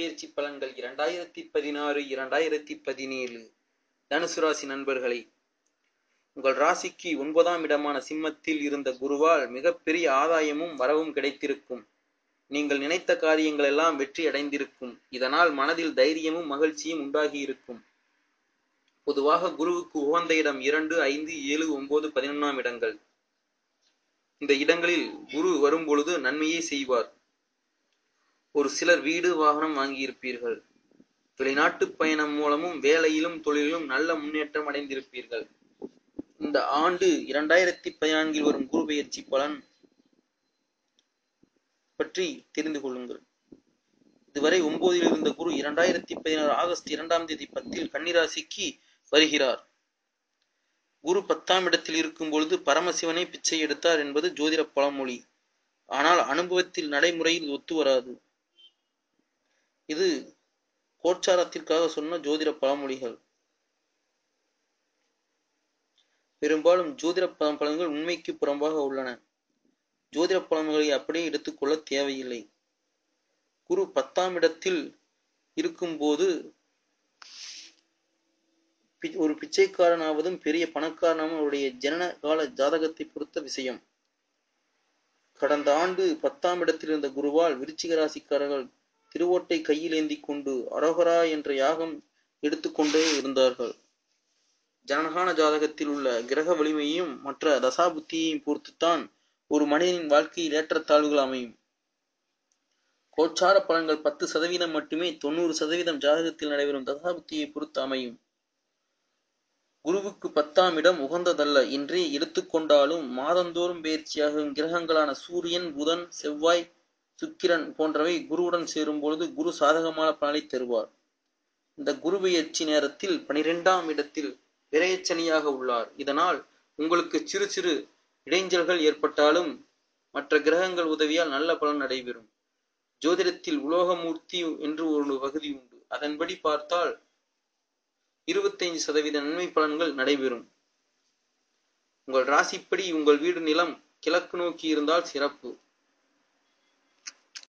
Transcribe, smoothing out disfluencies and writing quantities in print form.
பயிற்சி பலன்கள் 2016-2017 தனுசு ராசி நண்பர்களே, உங்கள் ராசிக்கு 9ஆம் இடமான சிம்மத்தில் இருந்த குருவால் மிகப்பெரிய ஆதாயமும் வரவும் கிடைத்திருக்கும். நீங்கள் நினைத்த காரியங்கள் எல்லாம் வெற்றி அடைந்திருக்கும். இதனால் மனதில் தைரியமும் மகிழ்ச்சியும் உண்டாகியிருக்கும். பொதுவாக குருவுக்கு உகந்த இடம் 2, 5, 7, 9, 11ஆம் இடங்கள். இந்த இடங்களில் குரு வரும்பொழுது நன்மையே செய்வார். ஒரு சிலர் வீடு வாகனம் வாங்கியிருப்பீர்கள். வெளிநாட்டு பயணம் மூலமும் வேலையிலும் தொழிலிலும் நல்ல முன்னேற்றம் அடைந்திருப்பீர்கள். இந்த ஆண்டு 2014 வரும் குரு பெயர்ச்சி பலன் பற்றி தெரிந்து கொள்ளுங்கள். இதுவரை 9 இருந்த குரு 2016 ஆகஸ்ட் 2ஆம் தேதி 10 கன்னிராசிக்கு வருகிறார். குரு 10ஆம் இடத்தில் இருக்கும் பொழுது பரமசிவனை பிச்சை எடுத்தார் என்பது ஜோதிட பழமொழி. ஆனால் அனுபவத்தில் நடைமுறையில் ஒத்து வராது. இது கோச்சாரத்திற்காக சொன்ன ஜோதிட பழமொழிகள். பெரும்பாலும் ஜோதிட பலன்கள் உண்மைக்கு புறம்பாக உள்ளன. ஜோதிட பலன்களை அப்படியே எடுத்துக்கொள்ள தேவையில்லை. குரு 10ஆம் இடத்தில் இருக்கும்போது ஒரு பிச்சைக்காரனாவதும் பெரிய பணக்காரனாகவும் அவருடைய ஜனன கால ஜாதகத்தை பொறுத்த விஷயம். கடந்த ஆண்டு 10ஆம் இடத்தில் இருந்த குருவால் விருச்சிக ராசிக்காரர்கள் திருவோட்டை கையில் ஏந்தி கொண்டு அரோகரா என்ற யாகம் எடுத்துக்கொண்டே இருந்தார்கள். ஜனனகால ஜாதகத்தில் உள்ள கிரக வலிமையையும் மற்ற தசாபுத்தியையும் பொறுத்துத்தான் ஒரு மனிதனின் வாழ்க்கையில் ஏற்றத்தாழ்வுகள் அமையும். கோச்சார பலன்கள் 10% மட்டுமே 90% ஜாதகத்தில் நடைபெறும் தசாபுத்தியை பொறுத்து அமையும். குருவுக்கு 10ஆம் இடம் உகந்ததல்ல என்றே எடுத்துக்கொண்டாலும் மாதந்தோறும் பயிற்சியாகும் கிரகங்களான சூரியன், புதன், செவ்வாய், சுக்கிரன் போன்றவை குருவுடன் சேரும் பொழுது குரு சாதகமான பலனை தருவார். இந்த குரு பெயர்ச்சி நேரத்தில் 12ஆம் இடத்தில் விரயச்சனியாக உள்ளார். இதனால் உங்களுக்கு சிறு சிறு இடைஞ்சல்கள் ஏற்பட்டாலும் மற்ற கிரகங்கள் உதவியால் நல்ல பலன் நடைபெறும். ஜோதிடத்தில் உலோகமூர்த்தி என்று ஒரு பகுதி உண்டு. அதன்படி பார்த்தால் 25% நன்மை பலன்கள் நடைபெறும். உங்கள் ராசிப்படி உங்கள் வீடு நிலம் கிழக்கு நோக்கி இருந்தால் சிறப்பு.